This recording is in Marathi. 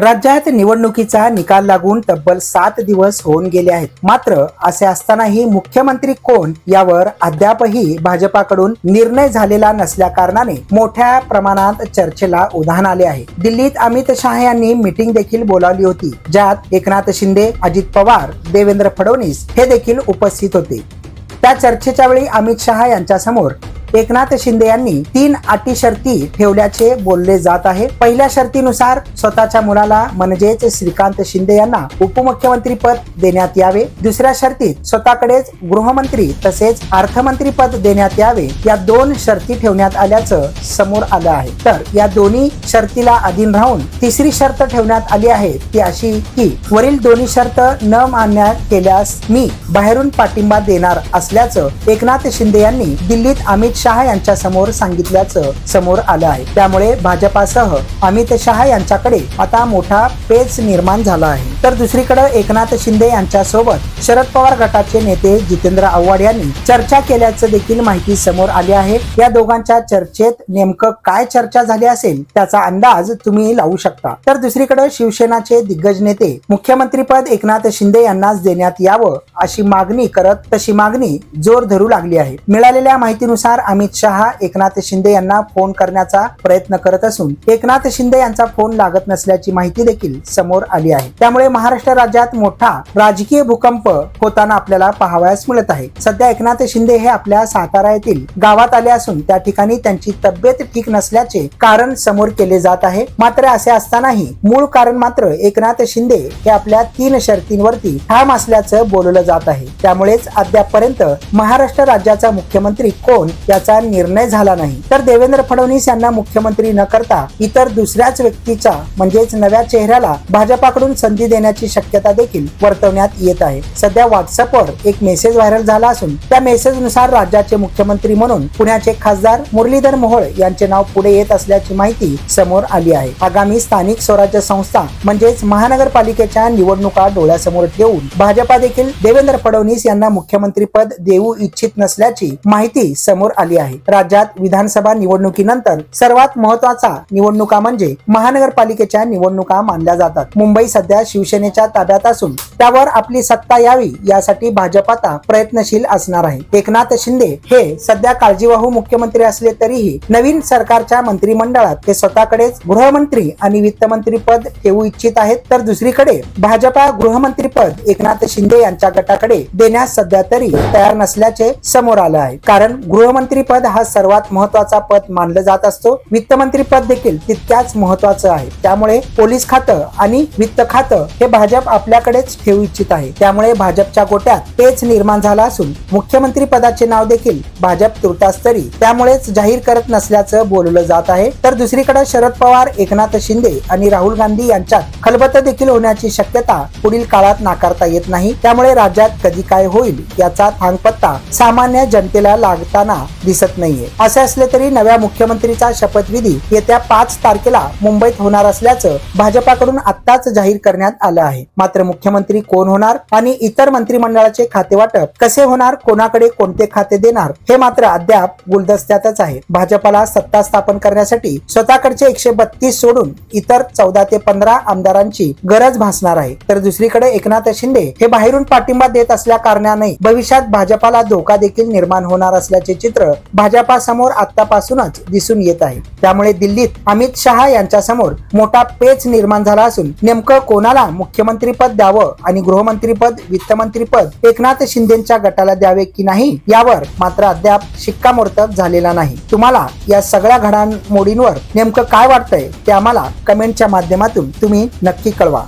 राज्यात निवडणुकीचा निकाल लागून तब्बल 7 दिवस होऊन गेले आहेत। मात्र असे असतानाही मुख्यमंत्री कोण यावर अद्यापही भाजपाकडून निर्णय झालेला नसल्या कारणाने मोठ्या प्रमाणात चर्चेला उधाण आले आहे। दिल्लीत अमित शहा यांनी मीटिंग देखील बोलावली होती, ज्यात एकनाथ शिंदे, अजित पवार, देवेंद्र फडणवीस हे देखील उपस्थित होते। त्या चर्चेच्या वेळी अमित शहा यांच्या समोर एकनाथ शिंदे यांनी 3 अटी शर्ती ठेवल्याचे बोलले जात आहे। पहिल्या शर्तीनुसार स्वतःच्या मुलाला म्हणजेच श्रीकांत शिंदे यांना उपमुख्यमंत्री पद देण्यात यावे। दुसऱ्या शर्तीत स्वतःकडेच गृहमंत्री तसेच अर्थमंत्री पद देण्यात यावे। या 2 शर्ती ठेवण्यात आल्याचं समोर आलं आहे। तर या दोन्ही शर्तीला अधीन राहून तिसरी शर्त ठेवण्यात आली आहे, ती अशी की वरील दोन्ही शर्त न मान्य केल्यास मी बाहेरून पाठिंबा देणार असल्याचं एकनाथ शिंदे यांनी दिल्लीत अमित शहा यांच्या समोर सांगितल्याचं समोर आलं आहे। त्यामुळे भाजपासह अमित शहा यांच्याकडे आता मोठा पेच निर्माण झाला आहे। तर दुसरीकडे एकनाथ शिंदे यांच्या सोबत शरद पवार गटाचे नेते जितेंद्र आव्हाड यांनी चर्चा केल्याचं देखील माहिती समोर आली आहे। या दोघांच्या चर्चेत नेमकं काय चर्चा झाली असेल त्याचा अंदाज तुम्ही लावू शकता। तर दुसरीकडे शिवसेनाचे दिग्गज नेते मुख्यमंत्री पद एकनाथ शिंदे यांनाच देण्यात यावं अशी मागणी करत तशी मागणी जोर धरू लागली आहे। मिळालेल्या माहितीनुसार अमित शहा एकनाथ शिंदे यांना फोन करण्याचा प्रयत्न करत असून एकनाथ शिंदे यांचा फोन लागत नसल्याची माहिती देखील समोर आली आहे। त्यामुळे महाराष्ट्र राज्यात मोठा राजकीय भूकंप होताना आपल्याला पाहावयास मिळत आहे। सध्या एकनाथ शिंदे हे आपल्या सातारा येथील गावात आले असून त्या ठिकाणी त्यांची तब्येत ठीक नसल्याचे कारण समोर केले जात आहे। मात्र असे असतानाही मूळ कारण मात्र एकनाथ शिंदे हे आपल्या 3 शर्तींवरती ठाम असल्याचं बोललं जात आहे। त्यामुळेच अद्यापपर्यंत महाराष्ट्र राज्याचा मुख्यमंत्री कोण याचा निर्णय झाला नाही। तर देवेंद्र फडणवीस यांना मुख्यमंत्री न करता इतर दुसऱ्याच व्यक्तीचा म्हणजेच नव्या चेहऱ्याला भाजपाकडून संधी देण्याची शक्यता देखील वर्तवण्यात येत आहे। सध्या व्हॉट्सअपवर एक मेसेज व्हायरल झाला असून त्या मेसेजनुसार राज्याचे मुख्यमंत्री म्हणून पुण्याचे खासदार मुरलीधर मोहोळ यांचे नाव पुढे येत असल्याची माहिती समोर आली आहे। आगामी स्थानिक स्वराज्य संस्था म्हणजेच महानगरपालिकेच्या निवडणुका डोळ्यासमोर ठेवून भाजपा देखील देवेंद्र फडणवीस यांना मुख्यमंत्री पद देऊ इच्छित नसल्याची माहिती समोर आली आहे। राज्यात विधानसभा निवडणुकीनंतर सर्वात महत्त्वाचा निवडणुका म्हणजे महानगरपालिकेच्या निवडणुका मानल्या जातात। मुंबई सध्या शिवसेनेच्या ताब्यात असून त्यावर आपली सत्ता यावी यासाठी भाजप आता प्रयत्नशील असणार आहे। एकनाथ शिंदे हे सध्या काळजीवाहू मुख्यमंत्री असले तरीही नवीन सरकारच्या मंत्रिमंडळात ते स्वतःकडेच गृहमंत्री आणि वित्तमंत्री पद ठेवू इच्छित आहेत। तर दुसरीकडे भाजपा गृहमंत्री पद एकनाथ शिंदे यांच्या गटाकडे देण्यास सध्या तरी तयार नसल्याचे समोर आलं आहे। कारण गृहमंत्री पद हा सर्वात महत्त्वाचा पद मानलं जात असतो। वित्तमंत्री पद देखील तितक्याच महत्त्वाचं आहे। त्यामुळे पोलीस खातं आणि वित्त खातं हे भाजप आपल्याकडेच ठेवू इच्छित आहे। त्यामुळे भाजपच्या गोट्यात पेच निर्माण झाला असून मुख्यमंत्री पदाचे नाव देखील भाजप तुर्तास तरी त्यामुळेच जाहीर करत नसल्याचं बोललं जात आहे। तर दुसरीकडे शरद पवार, एकनाथ शिंदे आणि राहुल गांधी यांच्यात खलबत देखील होण्याची शक्यता पुढील काळात नाकारता येत नाही। त्यामुळे राज्यात कधी काय होईल याचा थांगपत्ता सामान्य जनतेला लागताना दिसत नाहीये। असे असले तरी नव्या मुख्यमंत्रीचा शपथविधी येत्या 5 तारखेला मुंबईत होणार असल्याचं भाजपाकडून आत्ताच जाहीर करण्यात आलं आहे। मात्र मुख्यमंत्री कोण होणार आणि इतर मंत्रिमंडळाचे खाते वाटप कसे होणार, कोणाकडे कोणते खाते देणार हे मात्र अद्याप गुलदस्त्यातच आहे। भाजपाला सत्ता स्थापन करण्यासाठी स्वतःकडचे 132 सोडून इतर 14 ते 15 आमदारांची गरज भासणार आहे। तर दुसरीकडे एकनाथ शिंदे हे बाहेरून पाठिंबा देत असल्या कारणाने भविष्यात भाजपाला धोका देखील निर्माण होणार असल्याचे चित्र भाजपा समोर आतापासूनच दिसून येत आहे। त्यामुळे दिल्लीत अमित शहा यांच्या समोर मोठा पेच निर्माण झाला असून नेमकं कोणाला मुख्यमंत्री पद द्यावं आणि गृहमंत्री पद, वित्तमंत्री पद एकनाथ शिंदेच्या गटाला द्यावे की नाही यावर मात्र अद्याप शिक्कामोर्तब झालेला नाही। तुम्हाला या सगळ्या घडामोडींवर नेमकं काय वाटतंय ते आम्हाला कमेंटच्या माध्यमातून तुम्ही नक्की कळवा।